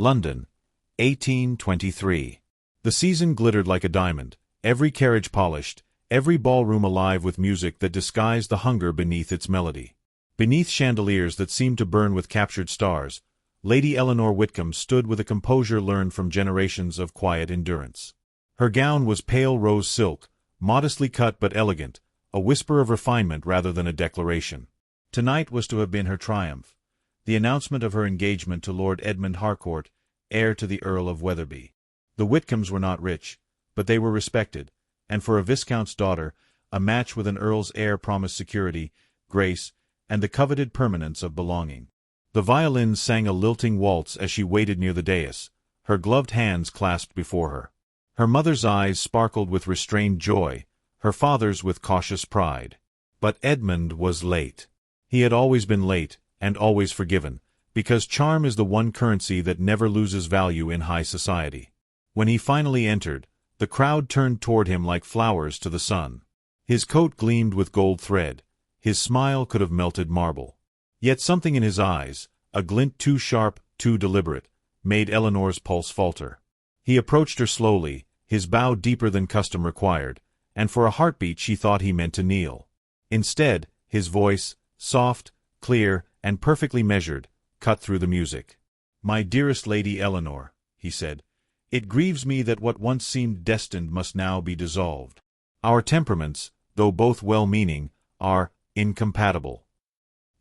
London, 1823. The season glittered like a diamond, every carriage polished, every ballroom alive with music that disguised the hunger beneath its melody. Beneath chandeliers that seemed to burn with captured stars, Lady Eleanor Whitcomb stood with a composure learned from generations of quiet endurance. Her gown was pale rose silk, modestly cut but elegant, a whisper of refinement rather than a declaration. Tonight was to have been her triumph, the announcement of her engagement to Lord Edmund Harcourt, heir to the Earl of Wetherby. The Whitcombs were not rich, but they were respected, and for a viscount's daughter, a match with an earl's heir promised security, grace, and the coveted permanence of belonging. The violins sang a lilting waltz as she waited near the dais, her gloved hands clasped before her. Her mother's eyes sparkled with restrained joy, her father's with cautious pride. But Edmund was late. He had always been late, and always forgiven, because charm is the one currency that never loses value in high society. When he finally entered, the crowd turned toward him like flowers to the sun. His coat gleamed with gold thread, his smile could have melted marble. Yet something in his eyes, a glint too sharp, too deliberate, made Eleanor's pulse falter. He approached her slowly, his bow deeper than custom required, and for a heartbeat she thought he meant to kneel. Instead, his voice, soft, clear, and perfectly measured, cut through the music. "My dearest Lady Eleanor," he said, "it grieves me that what once seemed destined must now be dissolved. Our temperaments, though both well-meaning, are incompatible."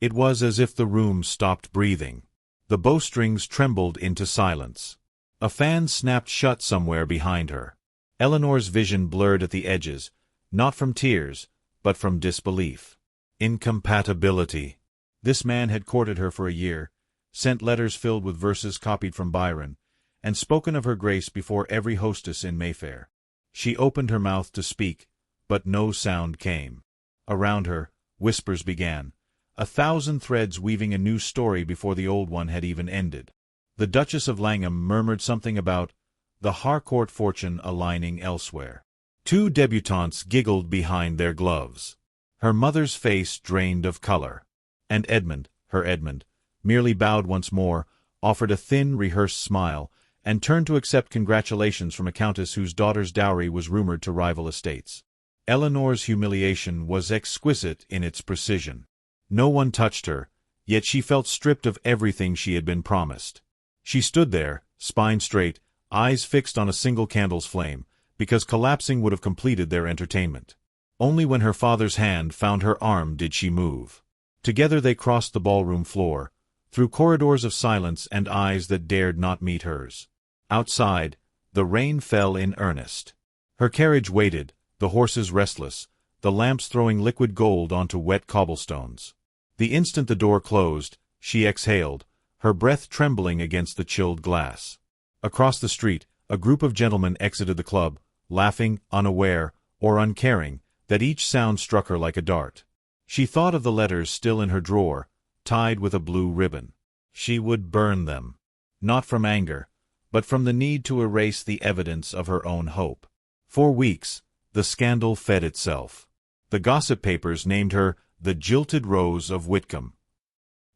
It was as if the room stopped breathing. The bowstrings trembled into silence. A fan snapped shut somewhere behind her. Eleanor's vision blurred at the edges, not from tears, but from disbelief. Incompatibility. This man had courted her for a year, sent letters filled with verses copied from Byron, and spoken of her grace before every hostess in Mayfair. She opened her mouth to speak, but no sound came. Around her, whispers began, a thousand threads weaving a new story before the old one had even ended. The Duchess of Langham murmured something about the Harcourt fortune aligning elsewhere. Two debutantes giggled behind their gloves. Her mother's face drained of color. And Edmund, her Edmund, merely bowed once more, offered a thin, rehearsed smile, and turned to accept congratulations from a countess whose daughter's dowry was rumored to rival estates. Eleanor's humiliation was exquisite in its precision. No one touched her, yet she felt stripped of everything she had been promised. She stood there, spine straight, eyes fixed on a single candle's flame, because collapsing would have completed their entertainment. Only when her father's hand found her arm did she move. Together they crossed the ballroom floor, through corridors of silence and eyes that dared not meet hers. Outside, the rain fell in earnest. Her carriage waited, the horses restless, the lamps throwing liquid gold onto wet cobblestones. The instant the door closed, she exhaled, her breath trembling against the chilled glass. Across the street, a group of gentlemen exited the club, laughing, unaware, or uncaring, that each sound struck her like a dart. She thought of the letters still in her drawer, tied with a blue ribbon. She would burn them, not from anger, but from the need to erase the evidence of her own hope. For weeks, the scandal fed itself. The gossip papers named her the Jilted Rose of Whitcomb.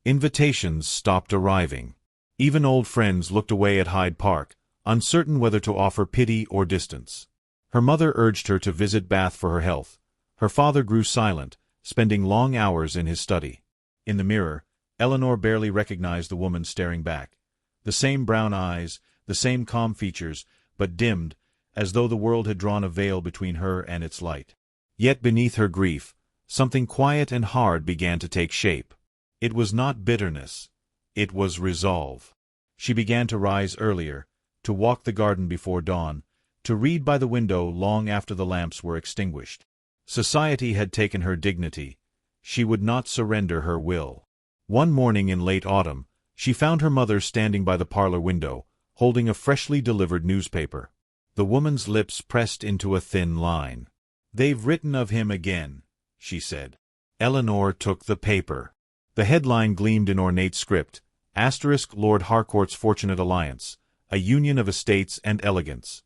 Invitations stopped arriving. Even old friends looked away at Hyde Park, uncertain whether to offer pity or distance. Her mother urged her to visit Bath for her health. Her father grew silent, spending long hours in his study. In the mirror, Eleanor barely recognized the woman staring back. The same brown eyes, the same calm features, but dimmed, as though the world had drawn a veil between her and its light. Yet beneath her grief, something quiet and hard began to take shape. It was not bitterness. It was resolve. She began to rise earlier, to walk the garden before dawn, to read by the window long after the lamps were extinguished. Society had taken her dignity. She would not surrender her will. One morning in late autumn, she found her mother standing by the parlor window, holding a freshly delivered newspaper. The woman's lips pressed into a thin line. "They've written of him again," she said. Eleanor took the paper. The headline gleamed in ornate script, * Lord Harcourt's Fortunate Alliance, a union of estates and elegance.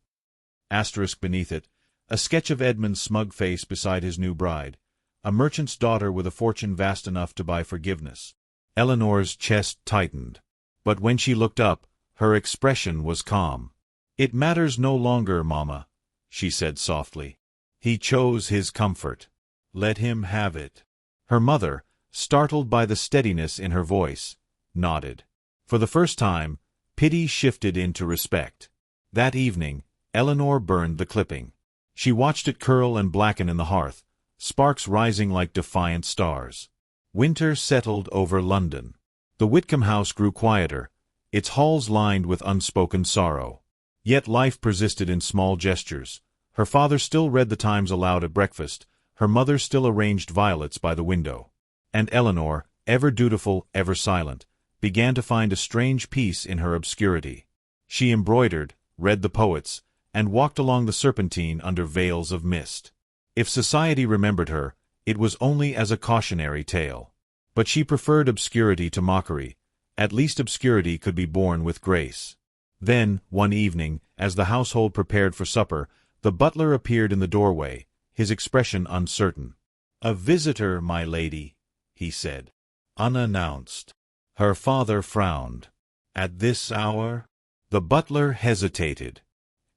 * beneath it, a sketch of Edmund's smug face beside his new bride, a merchant's daughter with a fortune vast enough to buy forgiveness. Eleanor's chest tightened. But when she looked up, Her expression was calm. "It matters no longer, Mama," she said softly. "He chose his comfort. Let him have it." Her mother, startled by the steadiness in her voice, nodded. For the first time, pity shifted into respect. That evening, Eleanor burned the clipping. She watched it curl and blacken in the hearth, sparks rising like defiant stars. Winter settled over London. The Whitcomb house grew quieter, its halls lined with unspoken sorrow. Yet life persisted in small gestures. Her father still read the Times aloud at breakfast, her mother still arranged violets by the window. And Eleanor, ever dutiful, ever silent, began to find a strange peace in her obscurity. She embroidered, read the poets, and walked along the Serpentine under veils of mist. If society remembered her, it was only as a cautionary tale. But she preferred obscurity to mockery. At least obscurity could be borne with grace. Then, one evening, as the household prepared for supper, the butler appeared in the doorway, his expression uncertain. "A visitor, my lady," he said. "Unannounced." Her father frowned. "At this hour?" The butler hesitated.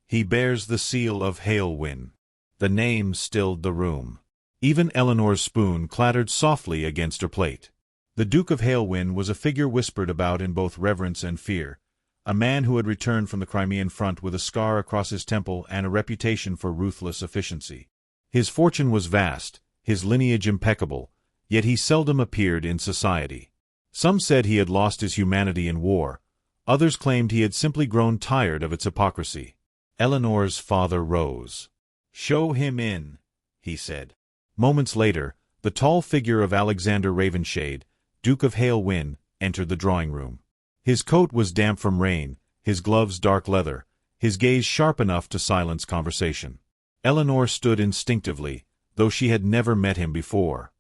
"He bears the seal of Halewyn." The name stilled the room. Even Eleanor's spoon clattered softly against her plate. The Duke of Halewyn was a figure whispered about in both reverence and fear, a man who had returned from the Crimean front with a scar across his temple and a reputation for ruthless efficiency. His fortune was vast, his lineage impeccable, yet he seldom appeared in society. Some said he had lost his humanity in war, others claimed he had simply grown tired of its hypocrisy. Eleanor's father rose. "Show him in," he said. Moments later, the tall figure of Alexander Ravenshade, Duke of Halewyn, entered the drawing-room. His coat was damp from rain, his gloves dark leather, his gaze sharp enough to silence conversation. Eleanor stood instinctively, though she had never met him before.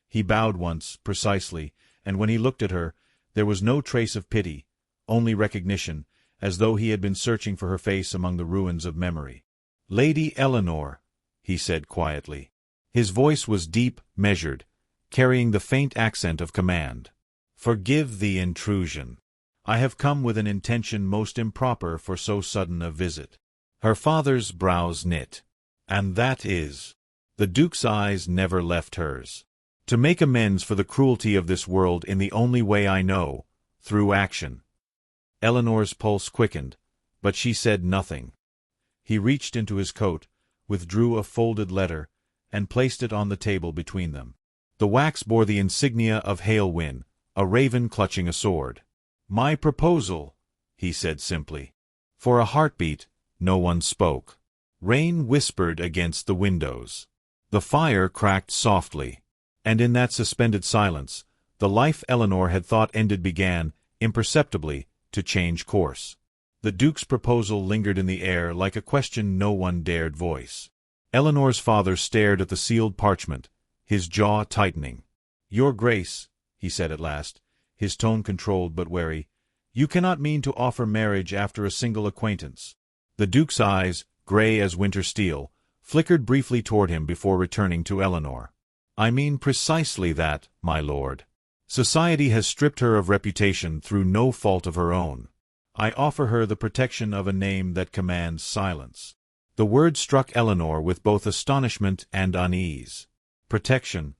He bowed once, precisely, and when he looked at her, there was no trace of pity, only recognition, as though he had been searching for her face among the ruins of memory. "Lady Eleanor," he said quietly. His voice was deep, measured, carrying the faint accent of command. "Forgive the intrusion. I have come with an intention most improper for so sudden a visit." Her father's brows knit. "And that is?" The Duke's eyes never left hers. "To make amends for the cruelty of this world in the only way I know, through action." Eleanor's pulse quickened, but she said nothing. He reached into his coat, withdrew a folded letter, and placed it on the table between them. The wax bore the insignia of Halewyn, a raven clutching a sword. "My proposal," he said simply. For a heartbeat, no one spoke. Rain whispered against the windows. The fire cracked softly. And in that suspended silence, the life Eleanor had thought ended began, imperceptibly, to change course. The Duke's proposal lingered in the air like a question no one dared voice. Eleanor's father stared at the sealed parchment, his jaw tightening. "Your Grace," he said at last, his tone controlled but wary, "you cannot mean to offer marriage after a single acquaintance." The Duke's eyes, gray as winter steel, flickered briefly toward him before returning to Eleanor. "I mean precisely that, my lord. Society has stripped her of reputation through no fault of her own. I offer her the protection of a name that commands silence." The word struck Eleanor with both astonishment and unease. Protection.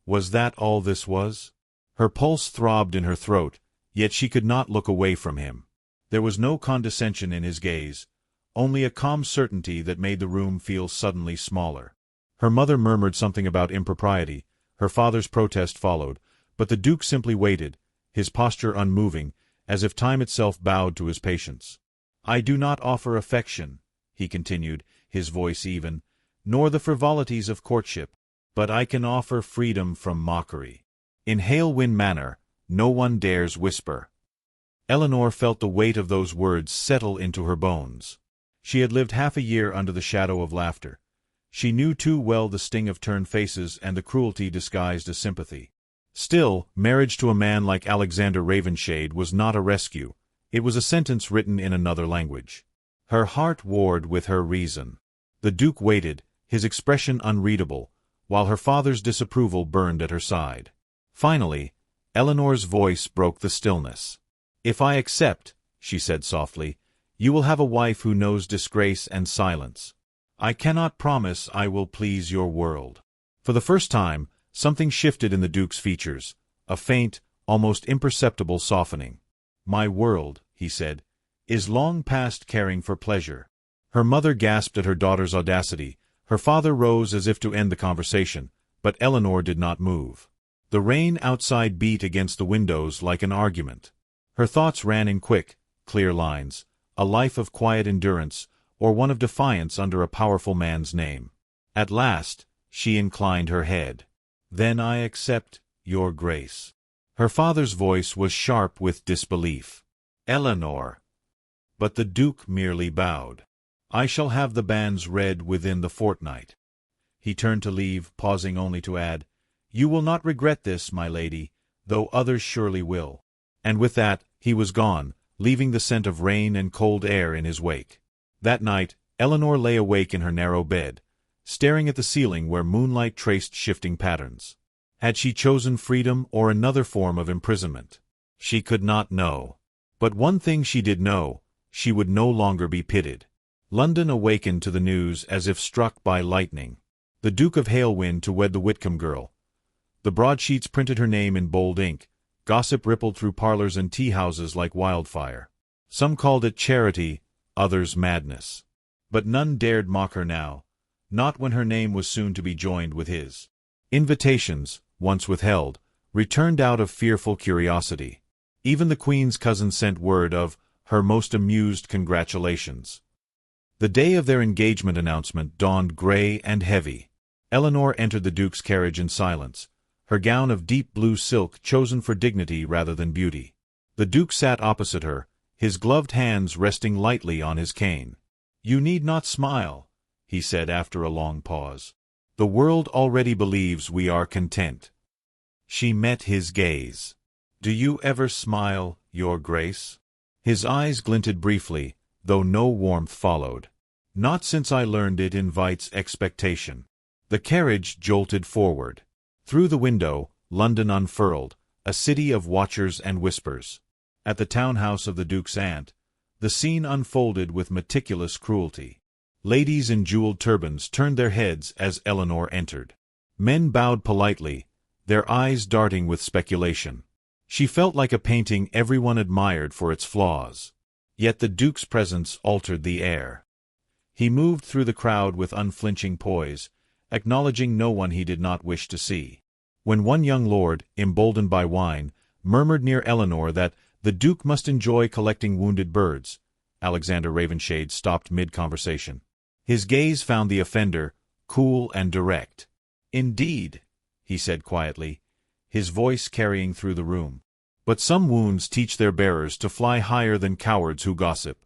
Was that all this was? Her pulse throbbed in her throat, yet she could not look away from him. There was no condescension in his gaze, only a calm certainty that made the room feel suddenly smaller. Her mother murmured something about impropriety, her father's protest followed, but the Duke simply waited, his posture unmoving, as if time itself bowed to his patience. "I do not offer affection," he continued, his voice even, "nor the frivolities of courtship, but I can offer freedom from mockery. In Halewyn Manor, no one dares whisper." Eleanor felt the weight of those words settle into her bones. She had lived half a year under the shadow of laughter. She knew too well the sting of turned faces and the cruelty disguised as sympathy. Still, marriage to a man like Alexander Ravenshade was not a rescue. It was a sentence written in another language. Her heart warred with her reason. The Duke waited, his expression unreadable, while her father's disapproval burned at her side. Finally, Eleanor's voice broke the stillness. "If I accept," she said softly. "You will have a wife who knows disgrace and silence. I cannot promise I will please your world." For the first time, something shifted in the Duke's features, a faint, almost imperceptible softening. "My world," he said, "is long past caring for pleasure." Her mother gasped at her daughter's audacity. Her father rose as if to end the conversation, but Eleanor did not move. The rain outside beat against the windows like an argument. Her thoughts ran in quick, clear lines, a life of quiet endurance, or one of defiance under a powerful man's name. At last, she inclined her head. "Then I accept, your grace." Her father's voice was sharp with disbelief. "Eleanor." But the Duke merely bowed. "I shall have the banns read within the fortnight." He turned to leave, pausing only to add, "You will not regret this, my lady, though others surely will." And with that, he was gone, leaving the scent of rain and cold air in his wake. That night, Eleanor lay awake in her narrow bed, staring at the ceiling where moonlight traced shifting patterns. Had she chosen freedom or another form of imprisonment? She could not know. But one thing she did know, she would no longer be pitted. London awakened to the news as if struck by lightning. The Duke of Halewind to wed the Whitcomb girl. The broadsheets printed her name in bold ink. Gossip rippled through parlors and tea-houses like wildfire. Some called it charity, others madness. But none dared mock her now, not when her name was soon to be joined with his. Invitations, once withheld, returned out of fearful curiosity. Even the Queen's cousin sent word of her most amused congratulations. The day of their engagement announcement dawned gray and heavy. Eleanor entered the Duke's carriage in silence, her gown of deep blue silk chosen for dignity rather than beauty. The Duke sat opposite her, his gloved hands resting lightly on his cane. "You need not smile," he said after a long pause. "The world already believes we are content." She met his gaze. "Do you ever smile, your grace?" His eyes glinted briefly, though no warmth followed. "Not since I learned it invites expectation." The carriage jolted forward. Through the window, London unfurled, a city of watchers and whispers. At the townhouse of the Duke's aunt, the scene unfolded with meticulous cruelty. Ladies in jeweled turbans turned their heads as Eleanor entered. Men bowed politely, their eyes darting with speculation. She felt like a painting everyone admired for its flaws. Yet the Duke's presence altered the air. He moved through the crowd with unflinching poise, acknowledging no one he did not wish to see. When one young lord, emboldened by wine, murmured near Eleanor that the Duke must enjoy collecting wounded birds, Alexander Ravenshade stopped mid-conversation. His gaze found the offender, cool and direct. "Indeed," he said quietly, his voice carrying through the room. "But some wounds teach their bearers to fly higher than cowards who gossip."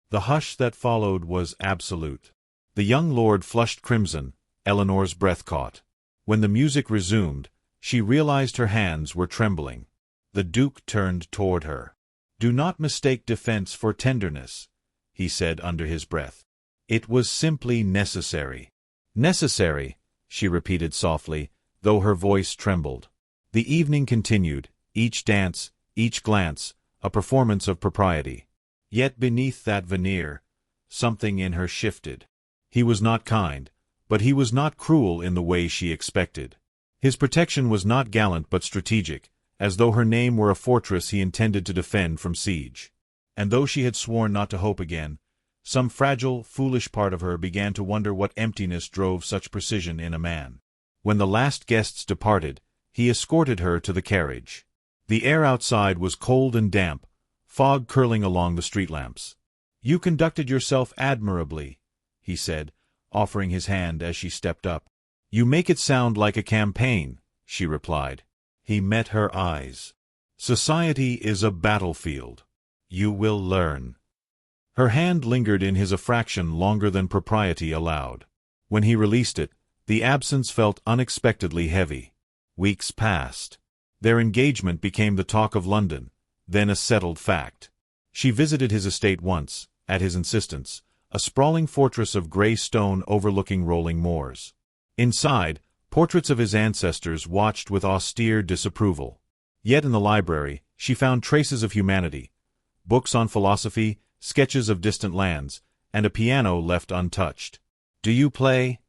The hush that followed was absolute. The young lord flushed crimson, Eleanor's breath caught. When the music resumed, she realized her hands were trembling. The Duke turned toward her. "Do not mistake defense for tenderness," he said under his breath. "It was simply necessary." "Necessary," she repeated softly, though her voice trembled. The evening continued, each dance, each glance, a performance of propriety. Yet beneath that veneer, something in her shifted. He was not kind, but he was not cruel in the way she expected. His protection was not gallant but strategic, as though her name were a fortress he intended to defend from siege. And though she had sworn not to hope again, some fragile, foolish part of her began to wonder what emptiness drove such precision in a man. When the last guests departed, he escorted her to the carriage. The air outside was cold and damp, fog curling along the street lamps. "You conducted yourself admirably," he said, offering his hand as she stepped up. "You make it sound like a campaign," she replied. He met her eyes. "Society is a battlefield. You will learn." Her hand lingered in his a fraction longer than propriety allowed. When he released it, the absence felt unexpectedly heavy. Weeks passed. Their engagement became the talk of London, then a settled fact. She visited his estate once, at his insistence, a sprawling fortress of gray stone overlooking rolling moors. Inside, portraits of his ancestors watched with austere disapproval. Yet in the library, she found traces of humanity, books on philosophy, sketches of distant lands, and a piano left untouched. "Do you play?"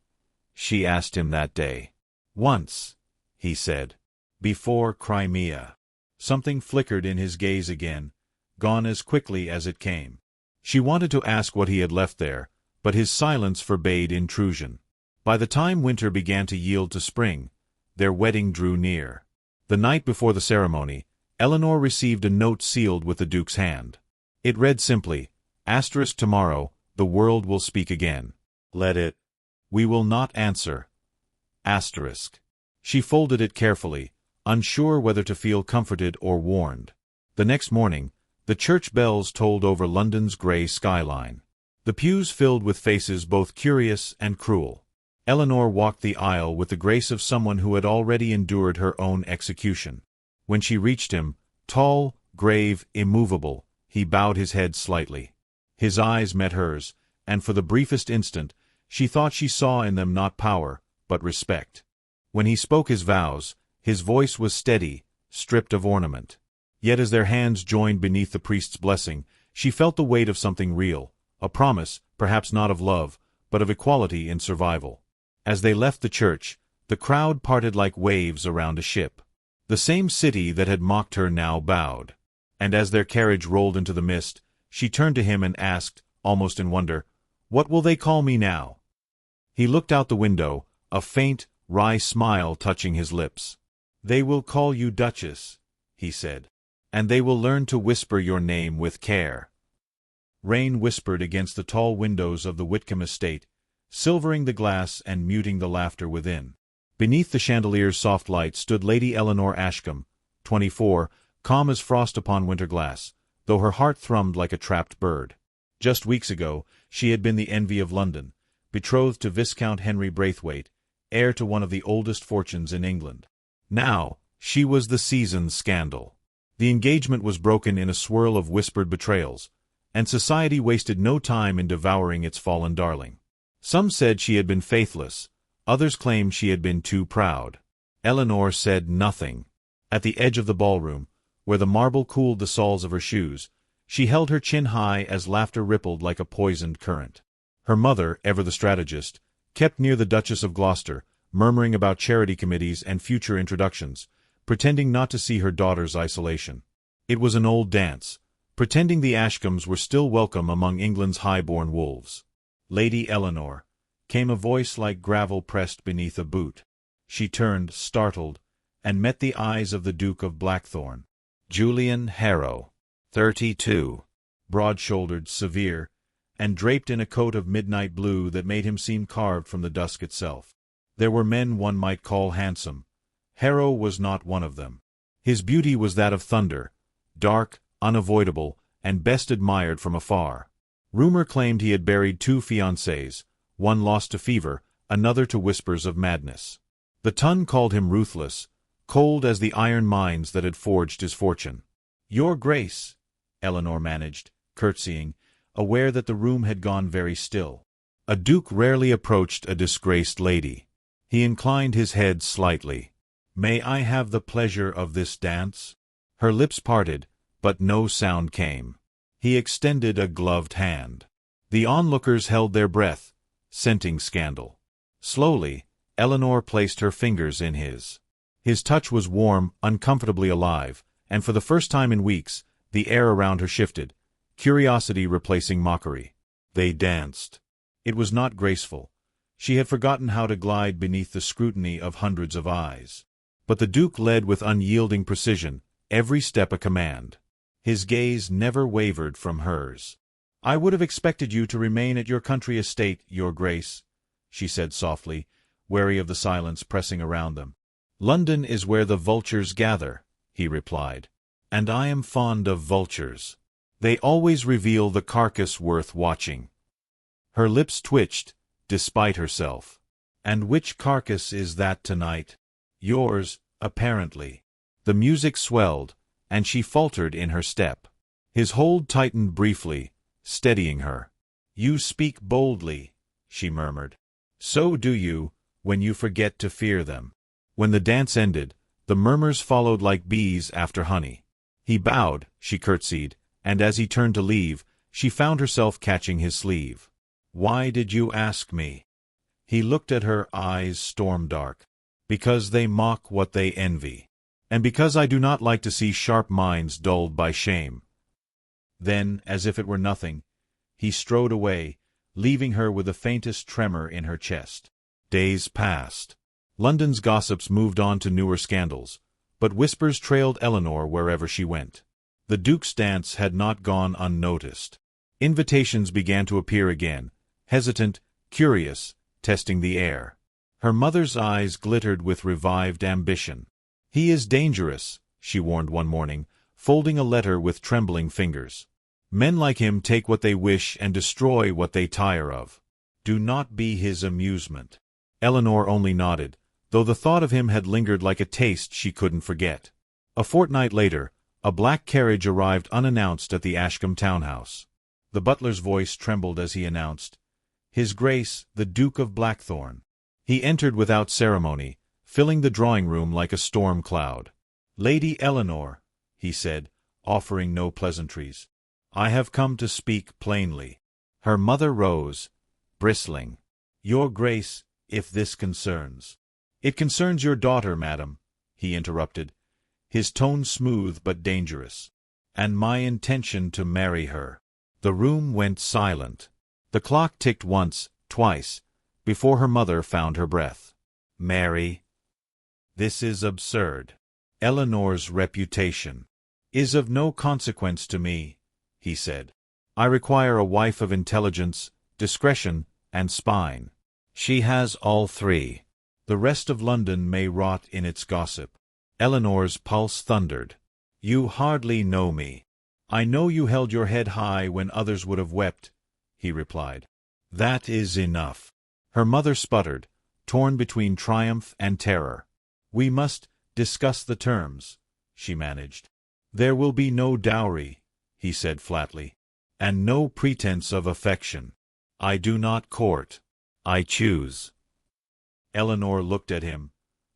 she asked him that day. "Once," he said. "Before Crimea." Something flickered in his gaze again, gone as quickly as it came. She wanted to ask what he had left there, but his silence forbade intrusion. By the time winter began to yield to spring, their wedding drew near. The night before the ceremony, Eleanor received a note sealed with the Duke's hand. It read simply, "Tomorrow, the world will speak again. Let it. We will not answer. Asterisk." She folded it carefully, unsure whether to feel comforted or warned. The next morning, the church bells tolled over London's grey skyline. The pews filled with faces both curious and cruel. Eleanor walked the aisle with the grace of someone who had already endured her own execution. When she reached him, tall, grave, immovable, he bowed his head slightly. His eyes met hers, and for the briefest instant, she thought she saw in them not power, but respect. When he spoke his vows, his voice was steady, stripped of ornament. Yet as their hands joined beneath the priest's blessing, she felt the weight of something real, a promise, perhaps not of love, but of equality in survival. As they left the church, the crowd parted like waves around a ship. The same city that had mocked her now bowed. And as their carriage rolled into the mist, she turned to him and asked, almost in wonder, "What will they call me now?" He looked out the window, a faint, wry smile touching his lips. "They will call you Duchess," he said. "And they will learn to whisper your name with care." Rain whispered against the tall windows of the Whitcomb estate, silvering the glass and muting the laughter within. Beneath the chandelier's soft light stood Lady Eleanor Ashcombe, 24, calm as frost upon winter glass, though her heart thrummed like a trapped bird. Just weeks ago, she had been the envy of London, betrothed to Viscount Henry Braithwaite, heir to one of the oldest fortunes in England. Now, she was the season's scandal. The engagement was broken in a swirl of whispered betrayals, and society wasted no time in devouring its fallen darling. Some said she had been faithless, others claimed she had been too proud. Eleanor said nothing. At the edge of the ballroom, where the marble cooled the soles of her shoes, she held her chin high as laughter rippled like a poisoned current. Her mother, ever the strategist, kept near the Duchess of Gloucester, murmuring about charity committees and future introductions, pretending not to see her daughter's isolation. It was an old dance, pretending the Ashcombes were still welcome among England's high-born wolves. "Lady Eleanor," came a voice like gravel pressed beneath a boot. She turned, startled, and met the eyes of the Duke of Blackthorn. Julian Harrow, 32, broad-shouldered, severe, and draped in a coat of midnight blue that made him seem carved from the dusk itself. There were men one might call handsome. Harrow was not one of them. His beauty was that of thunder, dark, unavoidable, and best admired from afar. Rumor claimed he had buried 2 fiancées, one lost to fever, another to whispers of madness. The Ton called him ruthless, cold as the iron mines that had forged his fortune. "Your Grace," Eleanor managed, curtsying, aware that the room had gone very still. A duke rarely approached a disgraced lady. He inclined his head slightly. "May I have the pleasure of this dance?" Her lips parted, but no sound came. He extended a gloved hand. The onlookers held their breath, scenting scandal. Slowly, Eleanor placed her fingers in his. His touch was warm, uncomfortably alive, and for the first time in weeks, the air around her shifted, curiosity replacing mockery. They danced. It was not graceful. She had forgotten how to glide beneath the scrutiny of hundreds of eyes. But the Duke led with unyielding precision, every step a command. His gaze never wavered from hers. "I would have expected you to remain at your country estate, Your Grace," she said softly, wary of the silence pressing around them. "London is where the vultures gather," he replied. "And I am fond of vultures. They always reveal the carcass worth watching." Her lips twitched, despite herself. "And which carcass is that tonight?" "Yours, apparently." The music swelled, and she faltered in her step. His hold tightened briefly, steadying her. "You speak boldly," she murmured. "So do you, when you forget to fear them." When the dance ended, the murmurs followed like bees after honey. He bowed, she curtsied, and as he turned to leave, she found herself catching his sleeve. "Why did you ask me?" He looked at her, eyes storm-dark. "Because they mock what they envy. And because I do not like to see sharp minds dulled by shame." Then, as if it were nothing, he strode away, leaving her with the faintest tremor in her chest. Days passed. London's gossips moved on to newer scandals, but whispers trailed Eleanor wherever she went. The Duke's dance had not gone unnoticed. Invitations began to appear again, hesitant, curious, testing the air. Her mother's eyes glittered with revived ambition. "He is dangerous," she warned one morning, folding a letter with trembling fingers. "Men like him take what they wish and destroy what they tire of. Do not be his amusement." Eleanor only nodded, though the thought of him had lingered like a taste she couldn't forget. A fortnight later, a black carriage arrived unannounced at the Ashcombe townhouse. The butler's voice trembled as he announced, "His Grace, the Duke of Blackthorn." He entered without ceremony, filling the drawing-room like a storm cloud. "Lady Eleanor," he said, offering no pleasantries, "I have come to speak plainly." Her mother rose, bristling. "Your Grace, if this concerns—" "It concerns your daughter, madam," he interrupted, his tone smooth but dangerous. "And my intention to marry her." The room went silent. The clock ticked once, twice, before her mother found her breath. "Mary, this is absurd. Eleanor's reputation is of no consequence to me," he said. "I require a wife of intelligence, discretion, and spine. She has all three. The rest of London may rot in its gossip." Eleanor's pulse thundered. "You hardly know me." "I know you held your head high when others would have wept," he replied. "That is enough." Her mother sputtered, torn between triumph and terror. "We must discuss the terms," she managed. "There will be no dowry," he said flatly, "and no pretense of affection. I do not court. I choose." Eleanor looked at him,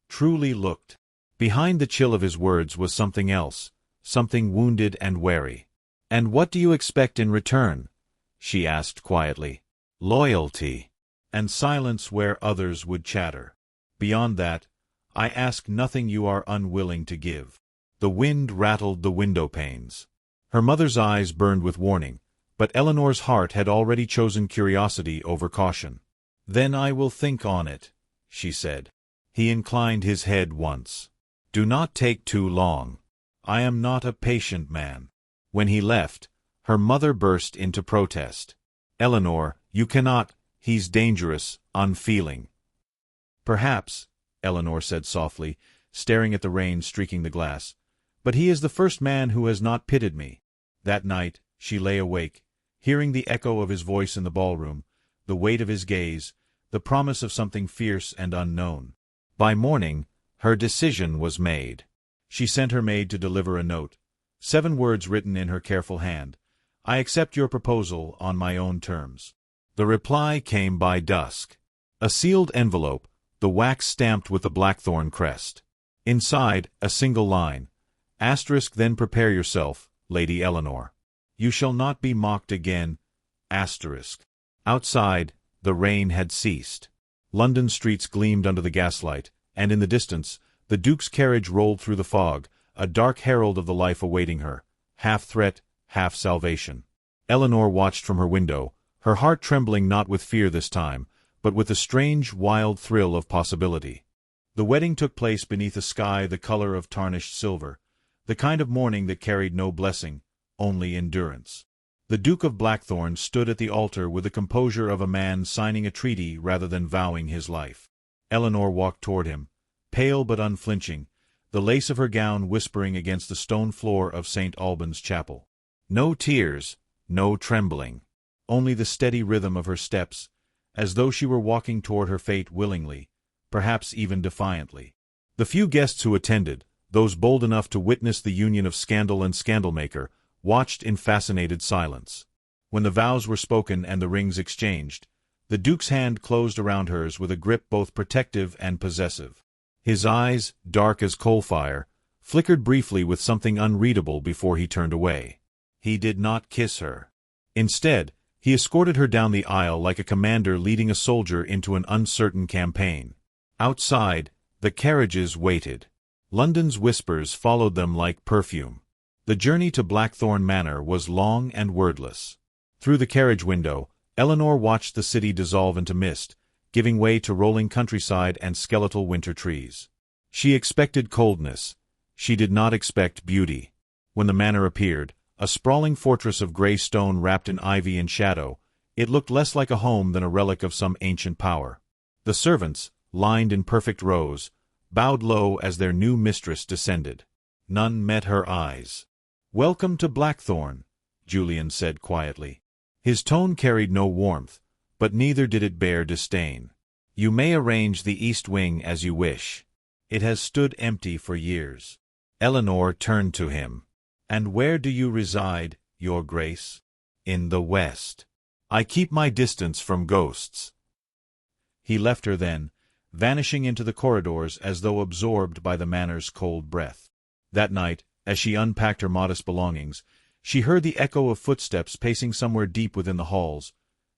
truly looked. Behind the chill of his words was something else, something wounded and wary. "And what do you expect in return?" she asked quietly. "Loyalty, and silence where others would chatter. Beyond that, I ask nothing you are unwilling to give." The wind rattled the window panes. Her mother's eyes burned with warning, but Eleanor's heart had already chosen curiosity over caution. "Then I will think on it," she said. He inclined his head once. "Do not take too long. I am not a patient man." When he left, her mother burst into protest. "Eleanor, you cannot. He's dangerous, unfeeling." "Perhaps," Eleanor said softly, staring at the rain streaking the glass, "but he is the first man who has not pitied me." That night she lay awake, hearing the echo of his voice in the ballroom, the weight of his gaze, the promise of something fierce and unknown. By morning, her decision was made. She sent her maid to deliver a note, 7 words written in her careful hand. "I accept your proposal on my own terms." The reply came by dusk. A sealed envelope, the wax stamped with the Blackthorn crest. Inside, a single line. Asterisk, "Then prepare yourself, Lady Eleanor. You shall not be mocked again." Asterisk. Outside, the rain had ceased. London streets gleamed under the gaslight, and in the distance, the Duke's carriage rolled through the fog, a dark herald of the life awaiting her, half threat, half salvation. Eleanor watched from her window, her heart trembling not with fear this time, but with a strange, wild thrill of possibility. The wedding took place beneath a sky the color of tarnished silver, the kind of mourning that carried no blessing, only endurance. The Duke of Blackthorn stood at the altar with the composure of a man signing a treaty rather than vowing his life. Eleanor walked toward him, pale but unflinching, the lace of her gown whispering against the stone floor of St. Alban's chapel. No tears, no trembling, only the steady rhythm of her steps, as though she were walking toward her fate willingly, perhaps even defiantly. The few guests who attended, those bold enough to witness the union of scandal and scandal-maker, watched in fascinated silence. When the vows were spoken and the rings exchanged, the Duke's hand closed around hers with a grip both protective and possessive. His eyes, dark as coal fire, flickered briefly with something unreadable before he turned away. He did not kiss her. Instead, he escorted her down the aisle like a commander leading a soldier into an uncertain campaign. Outside, the carriages waited. London's whispers followed them like perfume. The journey to Blackthorn Manor was long and wordless. Through the carriage window, Eleanor watched the city dissolve into mist, giving way to rolling countryside and skeletal winter trees. She expected coldness. She did not expect beauty. When the manor appeared, a sprawling fortress of gray stone wrapped in ivy and shadow, it looked less like a home than a relic of some ancient power. The servants, lined in perfect rows, bowed low as their new mistress descended. None met her eyes. "Welcome to Blackthorn," Julian said quietly. His tone carried no warmth, but neither did it bear disdain. "You may arrange the east wing as you wish. It has stood empty for years." Eleanor turned to him. "And where do you reside, Your Grace?" "In the west. I keep my distance from ghosts." He left her then, vanishing into the corridors as though absorbed by the manor's cold breath. That night, as she unpacked her modest belongings, she heard the echo of footsteps pacing somewhere deep within the halls,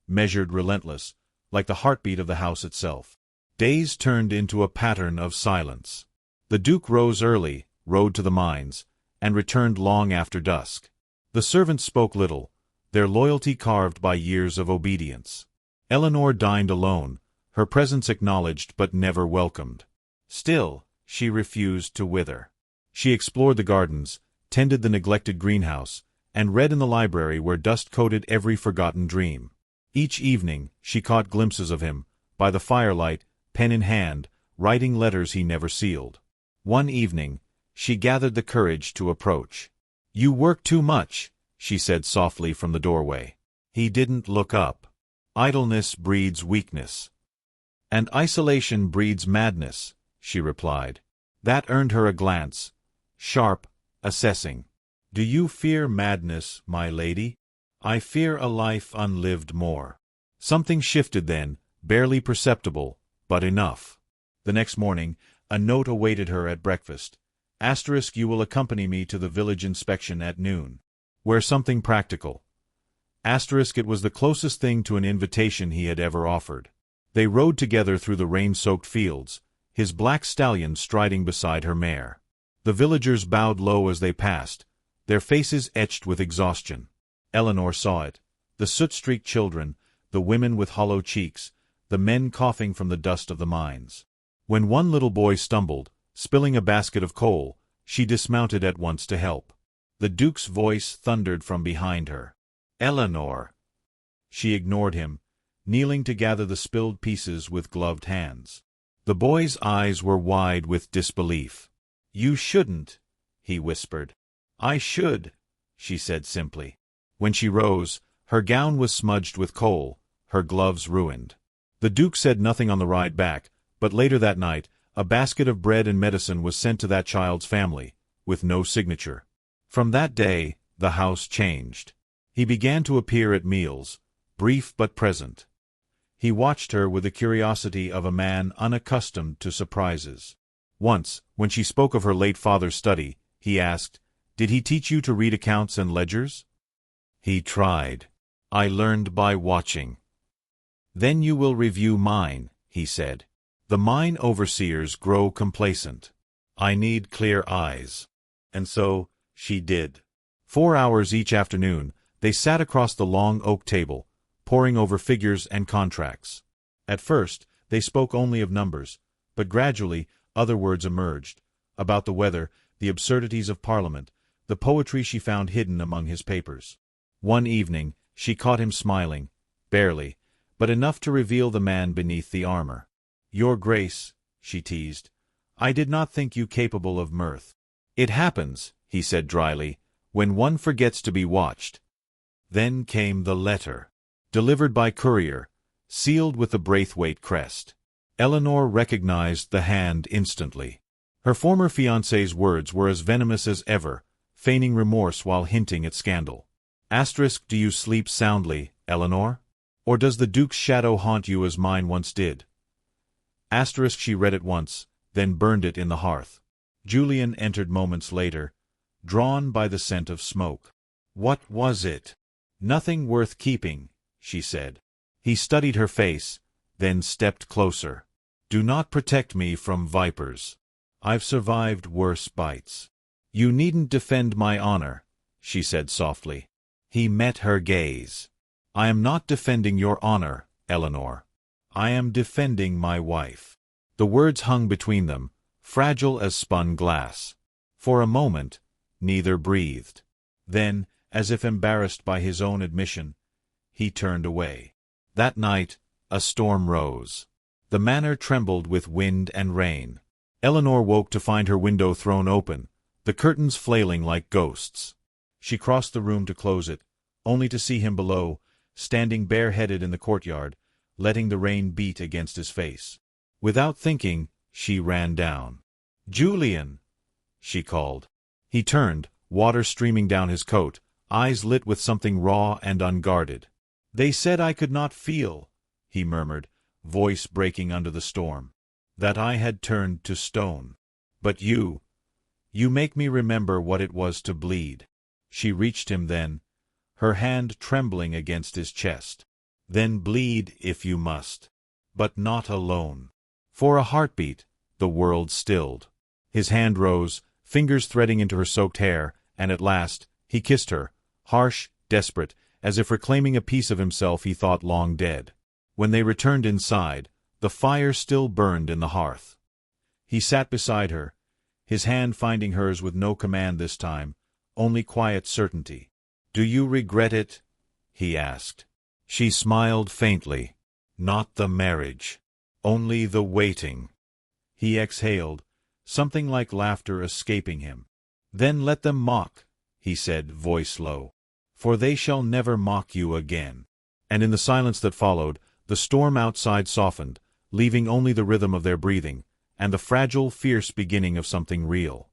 measured, relentless, like the heartbeat of the house itself. Days turned into a pattern of silence. The Duke rose early, rode to the mines, and returned long after dusk. The servants spoke little, their loyalty carved by years of obedience. Eleanor dined alone, her presence acknowledged but never welcomed. Still, she refused to wither. She explored the gardens, tended the neglected greenhouse, and read in the library where dust coated every forgotten dream. Each evening, she caught glimpses of him, by the firelight, pen in hand, writing letters he never sealed. One evening, she gathered the courage to approach. "You work too much," she said softly from the doorway. He didn't look up. "Idleness breeds weakness." "And isolation breeds madness," she replied. That earned her a glance, sharp, assessing. "Do you fear madness, my lady?" "I fear a life unlived more." Something shifted then, barely perceptible, but enough. The next morning, a note awaited her at breakfast. *, you will accompany me to the village inspection at noon. Wear something practical. *, it was the closest thing to an invitation he had ever offered. They rode together through the rain-soaked fields, his black stallion striding beside her mare. The villagers bowed low as they passed, their faces etched with exhaustion. Eleanor saw it. The soot-streaked children, the women with hollow cheeks, the men coughing from the dust of the mines. When one little boy stumbled, spilling a basket of coal, she dismounted at once to help. The Duke's voice thundered from behind her. "Eleanor!" She ignored him, kneeling to gather the spilled pieces with gloved hands. The boy's eyes were wide with disbelief. "You shouldn't," he whispered. "I should," she said simply. When she rose, her gown was smudged with coal, her gloves ruined. The Duke said nothing on the ride back, but later that night, a basket of bread and medicine was sent to that child's family, with no signature. From that day, the house changed. He began to appear at meals, brief but present. He watched her with the curiosity of a man unaccustomed to surprises. Once, when she spoke of her late father's study, he asked, "Did he teach you to read accounts and ledgers?" "He tried. I learned by watching." "Then you will review mine," he said. "The mine overseers grow complacent. I need clear eyes." And so, she did. 4 hours each afternoon, they sat across the long oak table, poring over figures and contracts. At first, they spoke only of numbers, but gradually other words emerged, about the weather, the absurdities of Parliament, the poetry she found hidden among his papers. One evening, she caught him smiling, barely, but enough to reveal the man beneath the armor. "Your Grace," she teased, "I did not think you capable of mirth." "It happens," he said dryly, "when one forgets to be watched." Then came the letter, delivered by courier, sealed with the Braithwaite crest. Eleanor recognized the hand instantly. Her former fiancé's words were as venomous as ever, feigning remorse while hinting at scandal. "Do you sleep soundly, Eleanor? Or does the Duke's shadow haunt you as mine once did?" She read it once, then burned it in the hearth. Julian entered moments later, drawn by the scent of smoke. What was it? Nothing worth keeping, she said. He studied her face, then stepped closer. Do not protect me from vipers. I've survived worse bites. You needn't defend my honor, she said softly. He met her gaze. I am not defending your honor, Eleanor. I am defending my wife. The words hung between them, fragile as spun glass. For a moment, neither breathed. Then, as if embarrassed by his own admission, he turned away. That night, a storm rose. The manor trembled with wind and rain. Eleanor woke to find her window thrown open, the curtains flailing like ghosts. She crossed the room to close it, only to see him below, standing bareheaded in the courtyard, letting the rain beat against his face. Without thinking, she ran down. "Julian!" she called. He turned, water streaming down his coat, eyes lit with something raw and unguarded. "They said I could not feel," he murmured, voice breaking under the storm. "That I had turned to stone. But you make me remember what it was to bleed." She reached him then, her hand trembling against his chest. "Then bleed if you must. But not alone." For a heartbeat, the world stilled. His hand rose, fingers threading into her soaked hair, and at last, he kissed her, harsh, desperate, as if reclaiming a piece of himself he thought long dead. When they returned inside, the fire still burned in the hearth. He sat beside her, his hand finding hers with no command this time, only quiet certainty. "Do you regret it?" he asked. She smiled faintly. "Not the marriage. Only the waiting." He exhaled, something like laughter escaping him. "Then let them mock," he said, voice low, "for they shall never mock you again." And in the silence that followed, the storm outside softened, leaving only the rhythm of their breathing, and the fragile, fierce beginning of something real.